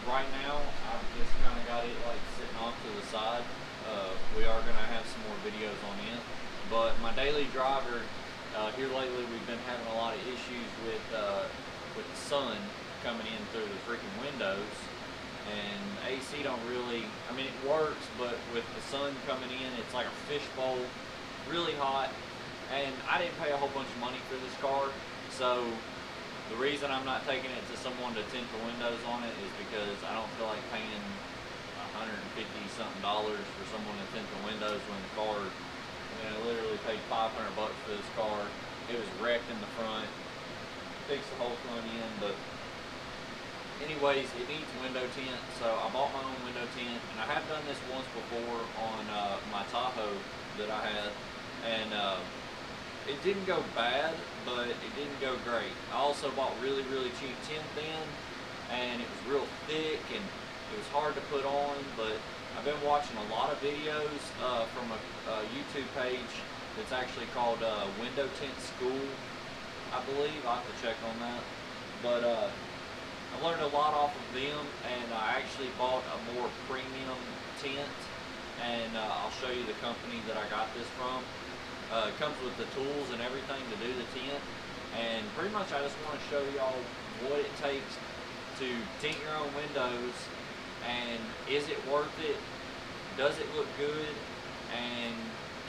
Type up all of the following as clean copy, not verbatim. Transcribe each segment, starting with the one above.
right now, I've just kind of got it like sitting off to the side. We are going to have some more videos on it, but my daily driver here lately, we've been having a lot of issues with the sun coming in through the freaking windows, and AC don't really. I mean, it works, but with the sun coming in, it's like a fishbowl, really hot. And I didn't pay a whole bunch of money for this car, so the reason I'm not taking it to someone to tint the windows on it is because I don't feel like paying $150 something for someone to tint the windows when the car, I literally paid 500 bucks for this car. It was wrecked in the front, fixed the whole front end, but anyways, it needs window tint, so I bought my own window tint, and I have done this once before on my Tahoe that I had, and it didn't go bad, but it didn't go great. I also bought really cheap tint then, and it was real thick, and it was hard to put on, but I've been watching a lot of videos from a YouTube page that's actually called Window Tint School, I believe. I'll have to check on that. But I learned a lot off of them, and I actually bought a more premium tint, and I'll show you the company that I got this from. It comes with the tools and everything to do the tint, and pretty much I just want to show y'all what it takes to tint your own windows, and is it worth it? Does it look good? And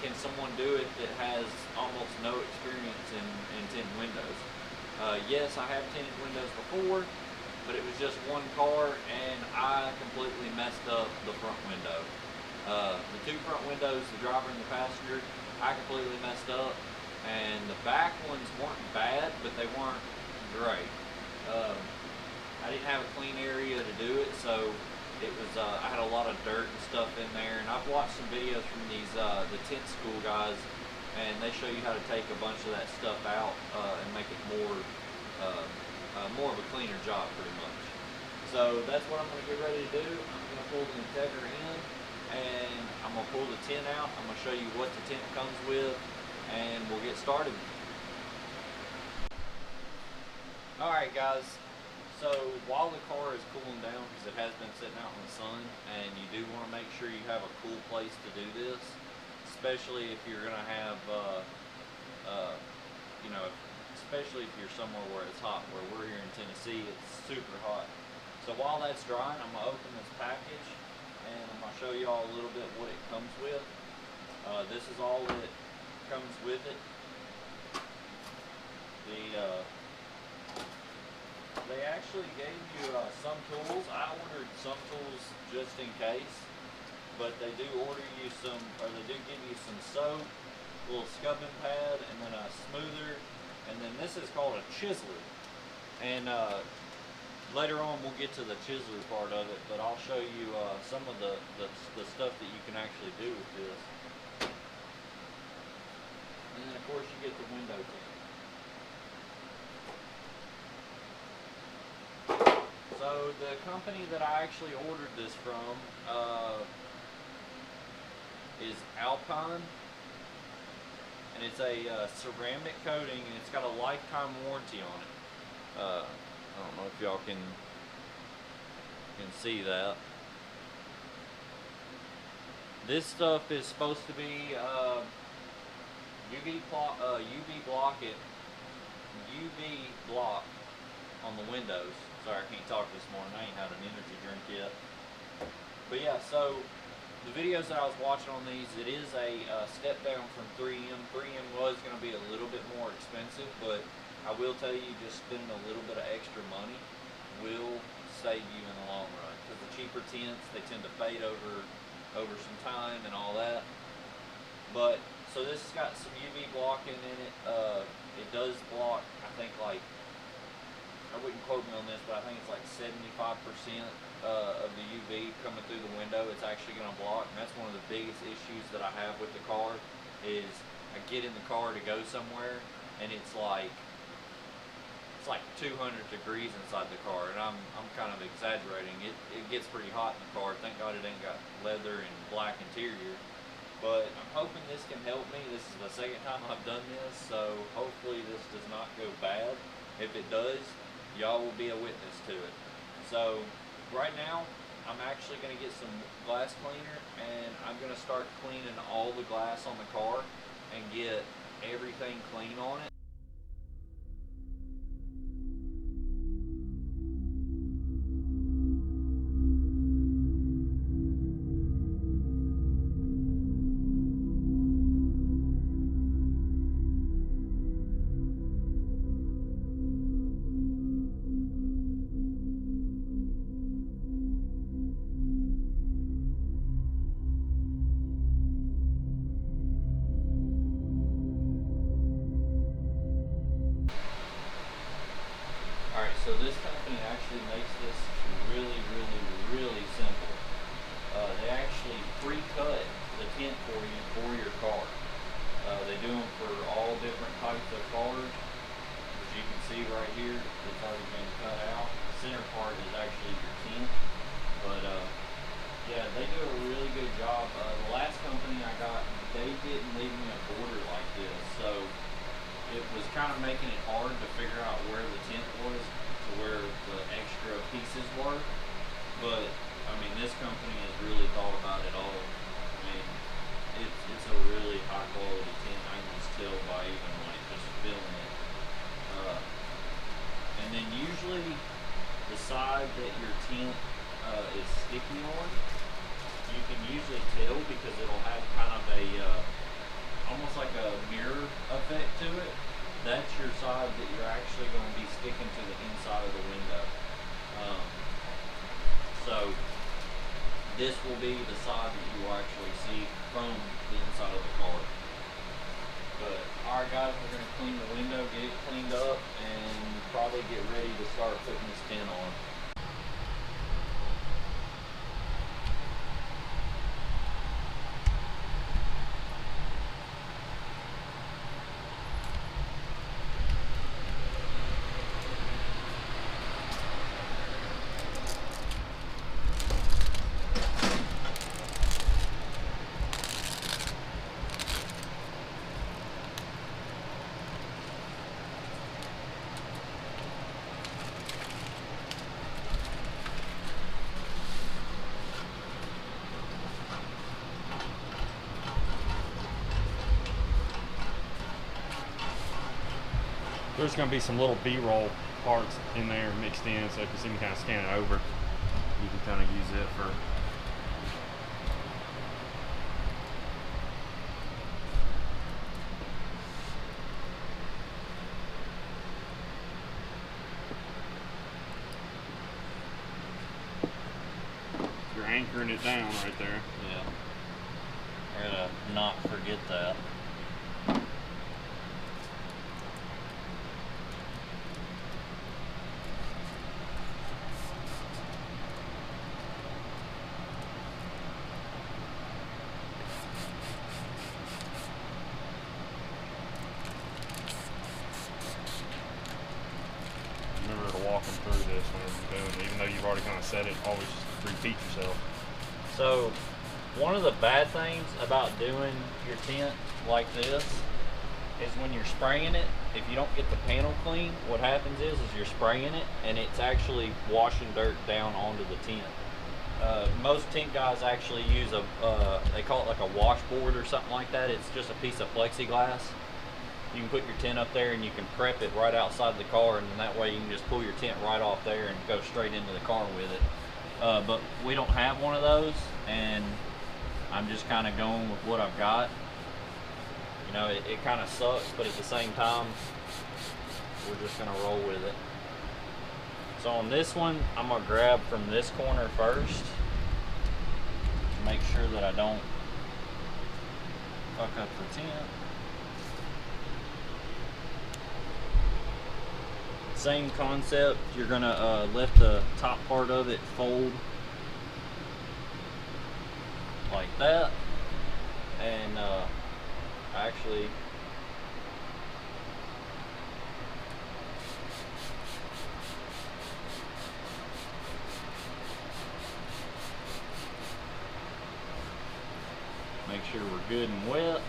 can someone do it that has almost no experience in tinting windows? Yes, I have tinted windows before, but it was just one car, and I completely messed up the front window. The two front windows, the driver and the passenger, I completely messed up, and the back ones weren't bad, but they weren't great. I didn't have a clean area to do it, so it was I had a lot of dirt and stuff in there, and I've watched some videos from these the tint school guys, and they show you how to take a bunch of that stuff out and make it more of a cleaner job, pretty much. So that's what I'm going to get ready to do. I'm going to pull the Integra in, and I'm going to pull the tint out. I'm going to show you what the tint comes with, and we'll get started. Alright guys, so while the car is cooling down, because it has been sitting out in the sun, and you do want to make sure you have a cool place to do this, especially if you're going to have, especially if you're somewhere where it's hot, where we're here in Tennessee, it's super hot. So while that's drying, I'm going to open this package, and I'm going to show you all a little bit what it comes with. This is all that comes with it. They actually gave you some tools. I ordered some tools just in case, but they do order you some, or they do give you some soap, a little scubbing pad, and then a smoother, and then this is called a chiseler. And later on we'll get to the chiseler part of it, but I'll show you some of the stuff that you can actually do with this. And then of course you get the window tint. So the company that I actually ordered this from is Alpine, and it's a ceramic coating, and it's got a lifetime warranty on it. I don't know if y'all can see that. This stuff is supposed to be UV block on the windows. Sorry, I can't talk this morning. I ain't had an energy drink yet. But yeah, so the videos that I was watching on these, it is a step down from 3M. 3M was going to be a little bit more expensive, but I will tell you, just spending a little bit of extra money will save you in the long run. Because the cheaper tints, they tend to fade over some time and all that. But so this has got some UV blocking in it. It does block, I think, like, I wouldn't quote me on this, but I think it's like 75% of the UV coming through the window it's actually going to block. And that's one of the biggest issues that I have with the car, is I get in the car to go somewhere, and it's like 200 degrees inside the car, and I'm kind of exaggerating. It gets pretty hot in the car. Thank God it ain't got leather and black interior. But I'm hoping this can help me. This is the second time I've done this, so hopefully this does not go bad. If it does, y'all will be a witness to it. So right now, I'm actually going to get some glass cleaner, and I'm going to start cleaning all the glass on the car and get everything clean on it. Alright, so this company actually makes this really simple. They actually pre-cut the tint for you for your car. They do them for all different types of cars. As you can see right here, it's already been cut out. The center part is actually your tint. But yeah, they do a really good job. The last company I got, they didn't leave me a border like this. So it was kind of making it hard to figure out where the tint was to where the extra pieces were. But I mean, this company has really thought about it all. I mean, it's a really high quality tint. I can just tell by even like just feeling it. And then usually the side that your tint is sticky on, you can usually tell because it'll have kind of a almost like a mirror effect to it. That's your side that you're actually going to be sticking to the inside of the window. So this will be the side that you will actually see from the inside of the car. But alright guys, we're going to clean the window, get it cleaned up, and probably get ready to start putting this tint on. There's going to be some little B-roll parts in there mixed in, so if you see me kind of scan it over, you can kind of use it for you're anchoring it down right there. Yeah. I gotta not forget that. Remember to walk them through this whenever you're doing it. Even though you've already kind of said it, always repeat yourself. So one of the bad things about doing your tint like this is when you're spraying it, if you don't get the panel clean, what happens is you're spraying it and it's actually washing dirt down onto the tint. Most tint guys actually use they call it like a washboard or something like that. It's just a piece of plexiglass. You can put your tint up there and you can prep it right outside the car, and then that way you can just pull your tint right off there and go straight into the car with it. But we don't have one of those, and I'm just kind of going with what I've got. You know, it kind of sucks, but at the same time, we're just going to roll with it. So on this one, I'm going to grab from this corner first to make sure that I don't fuck up the tint. Same concept, you're going to let the top part of it fold like that, and actually make sure we're good and wet.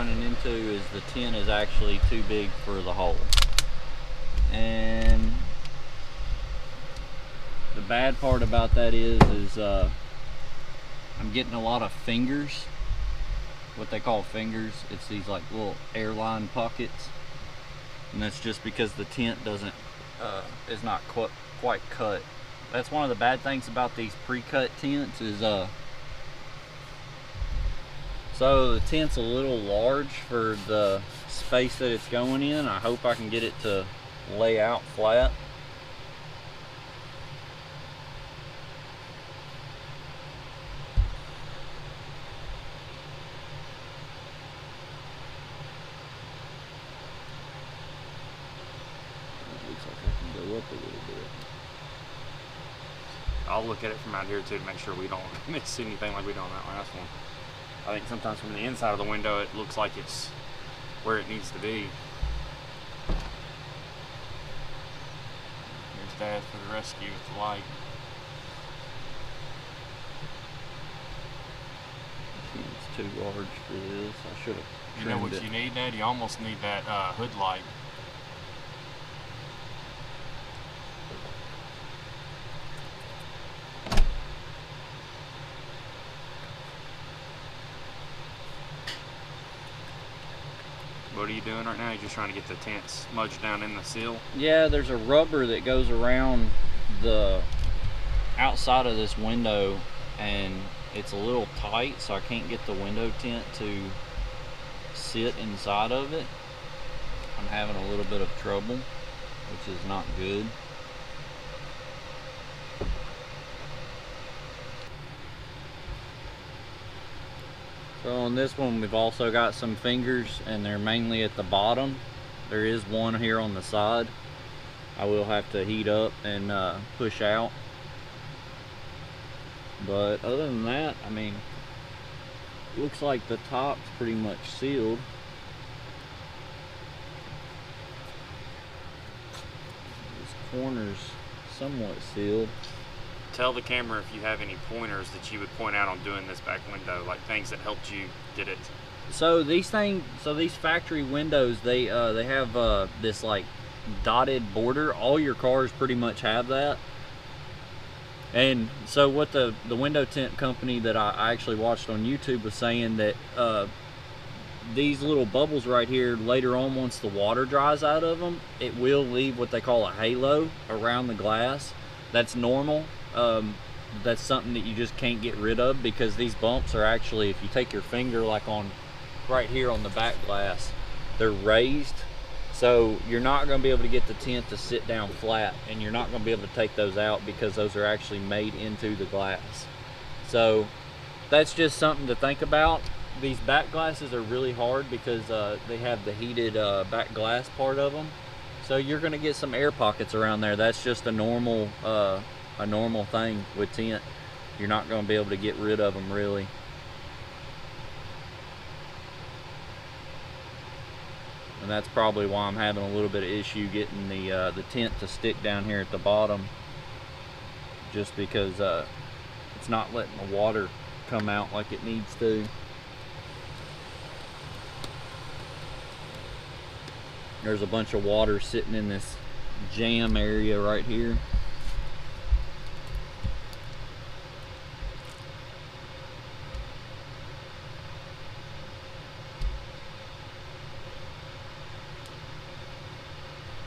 running into is the tint is actually too big for the hole. And the bad part about that is I'm getting a lot of fingers, what they call fingers. It's these like little airline pockets, and that's just because the tint is not quite cut. That's one of the bad things about these pre-cut tints is so the tint's a little large for the space that it's going in. I hope I can get it to lay out flat. Looks like I can go up a little bit. I'll look at it from out here too to make sure we don't miss anything like we did on that last one. I think sometimes from the inside of the window it looks like it's where it needs to be. Here's Dad for the rescue with the light. It's too large for this. I should have trimmed it. You know what you need, Dad? You almost need that hood light. What are you doing right now? You're just trying to get the tint smudged down in the seal? Yeah, there's a rubber that goes around the outside of this window, and it's a little tight, so I can't get the window tint to sit inside of it. I'm having a little bit of trouble, which is not good. So on this one we've also got some fingers, and they're mainly at the bottom. There is one here on the side I will have to heat up and push out. But other than that, I mean, it looks like the top's pretty much sealed. This corner's somewhat sealed. Tell the camera if you have any pointers that you would point out on doing this back window, like things that helped you get it. So these factory windows, they have this like dotted border. All your cars pretty much have that. And so what the window tint company that I actually watched on YouTube was saying that these little bubbles right here, later on once the water dries out of them, it will leave what they call a halo around the glass. That's normal. That's something that you just can't get rid of, because these bumps are actually, if you take your finger like on right here on the back glass, they're raised, so you're not going to be able to get the tint to sit down flat, and you're not going to be able to take those out because those are actually made into the glass. So that's just something to think about. These back glasses are really hard because they have the heated back glass part of them, so you're going to get some air pockets around there. That's just a normal thing with tint. You're not going to be able to get rid of them really. And that's probably why I'm having a little bit of issue getting the tint to stick down here at the bottom, just because it's not letting the water come out like it needs to. There's a bunch of water sitting in this jam area right here.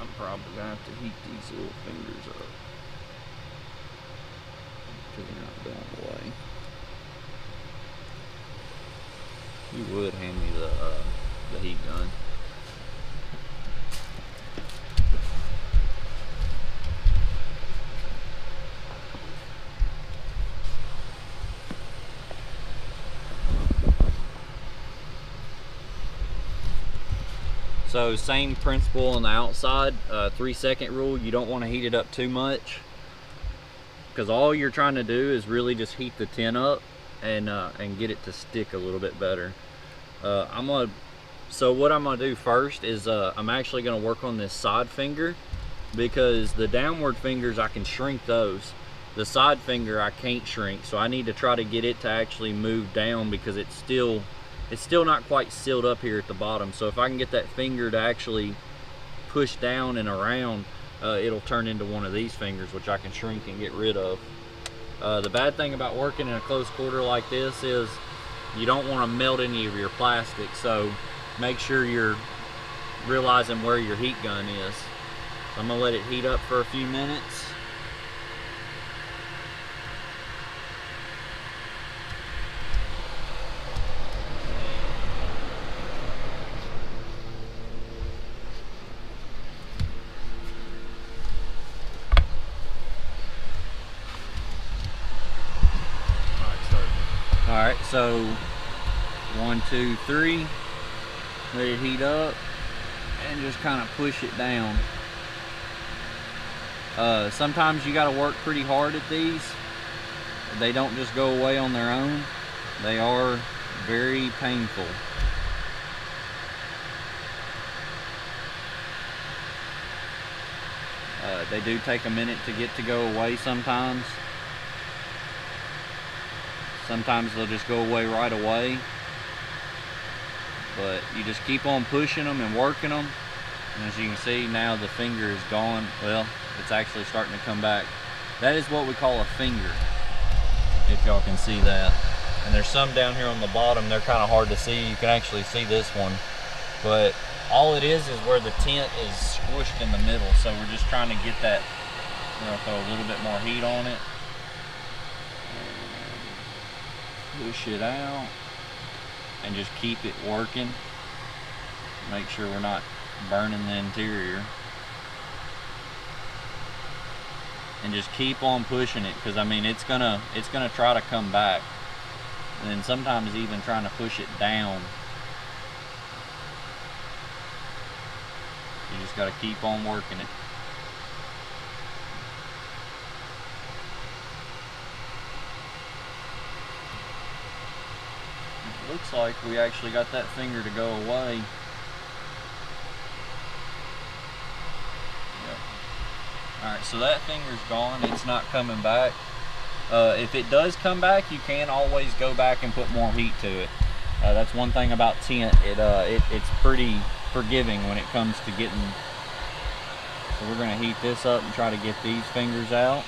I'm probably gonna have to heat these little fingers up so they're not going away. You would hand me the heat gun. So same principle on the outside, 3-second rule. You don't want to heat it up too much, because all you're trying to do is really just heat the tint up and get it to stick a little bit better. So what I'm gonna do first is I'm actually gonna work on this side finger, because the downward fingers I can shrink those. The side finger I can't shrink, so I need to try to get it to actually move down, because it's still it's still not quite sealed up here at the bottom. So if I can get that finger to actually push down and around, it'll turn into one of these fingers, which I can shrink and get rid of. The bad thing about working in a close quarter like this is you don't want to melt any of your plastic, so make sure you're realizing where your heat gun is. So I'm gonna let it heat up for a few minutes. Alright, so 1, 2, 3, let it heat up and just kind of push it down. Sometimes you got to work pretty hard at these. They don't just go away on their own. They are very painful. They do take a minute to get to go away sometimes. Sometimes they'll just go away right away. But you just keep on pushing them and working them. And as you can see, now the finger is gone. Well, it's actually starting to come back. That is what we call a finger, if y'all can see that. And there's some down here on the bottom. They're kind of hard to see. You can actually see this one. But all it is where the tint is squished in the middle. So we're just trying to get that. We're going to throw a little bit more heat on it. Push it out and just keep it working. Make sure we're not burning the interior, and just keep on pushing it, because I mean it's gonna try to come back, and then sometimes even trying to push it down. You just got to keep on working it. Looks like we actually got that finger to go away. Yep. Alright, so that finger's gone. It's not coming back. If it does come back, you can always go back and put more heat to it. That's one thing about tint. It's pretty forgiving when it comes to getting. So we're going to heat this up and try to get these fingers out.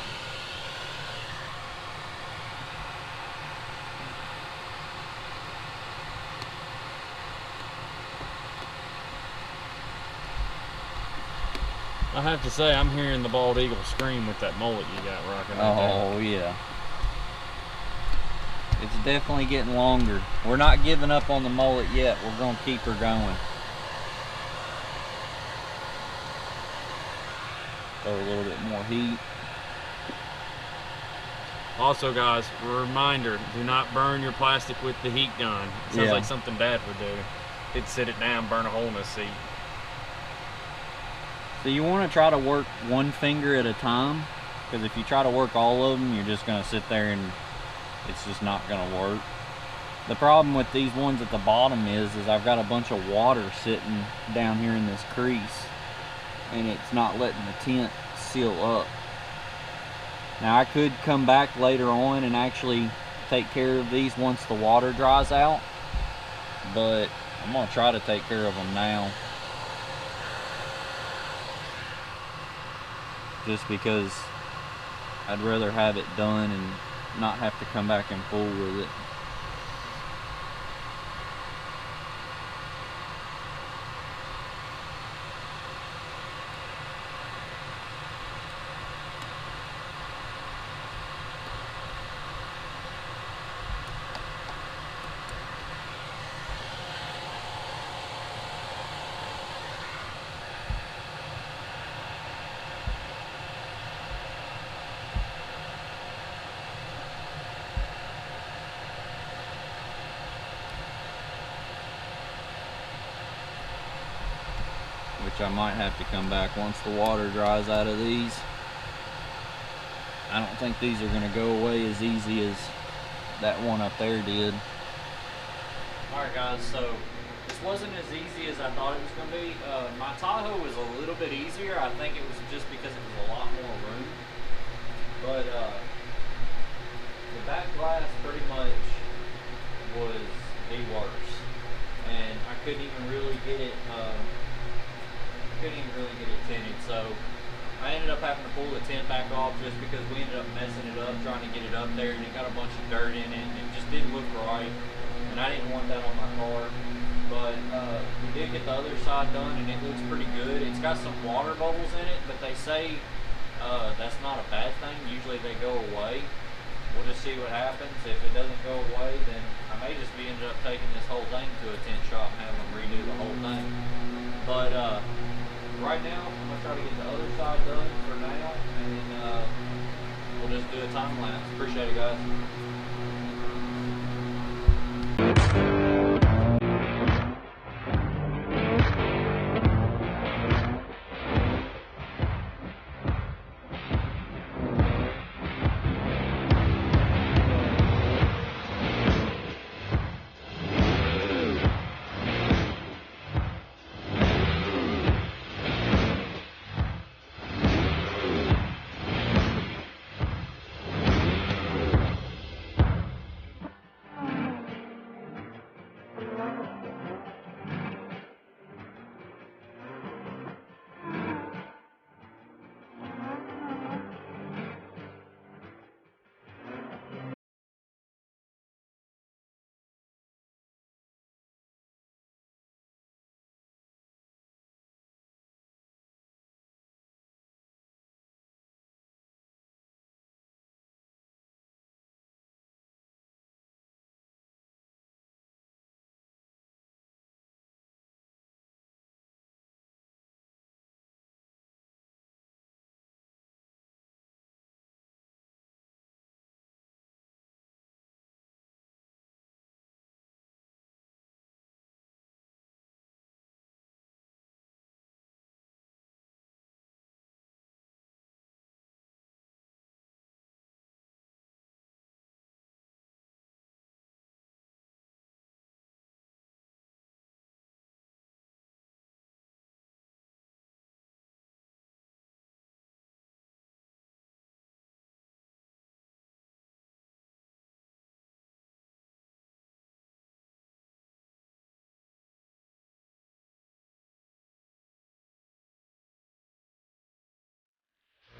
I have to say, I'm hearing the bald eagle scream with that mullet you got rocking right there. Oh yeah. It's definitely getting longer. We're not giving up on the mullet yet. We're going to keep her going. Throw a little bit more heat. Also guys, reminder, do not burn your plastic with the heat gun. It sounds like something Dad would do. He'd sit it down, burn a hole in his seat. So you want to try to work one finger at a time, because if you try to work all of them, you're just going to sit there and it's just not going to work. The problem with these ones at the bottom is I've got a bunch of water sitting down here in this crease, and it's not letting the tint seal up. Now I could come back later on and actually take care of these once the water dries out, but I'm going to try to take care of them now. Just because I'd rather have it done and not have to come back and fool with it. Which I might have to come back once the water dries out of these. I don't think these are going to go away as easy as that one up there did. Alright guys, so this wasn't as easy as I thought it was going to be. My Tahoe was a little bit easier. I think it was just because it was a lot more room. But the back glass pretty much was the worst. pull the tent back off just because we ended up messing it up trying to get it up there, and it got a bunch of dirt in it, and it just didn't look right, and I didn't want that on my car. But we did get the other side done, and it looks pretty good. It's got some water bubbles in it, but they say that's not a bad thing. Usually they go away. We'll just see what happens. If it doesn't go away, then I may just be ended up taking this whole thing to a tent shop and having them redo the whole thing. But right now, I'm gonna try to get the other side done for now, and then we'll just do a time lapse. Appreciate it, guys.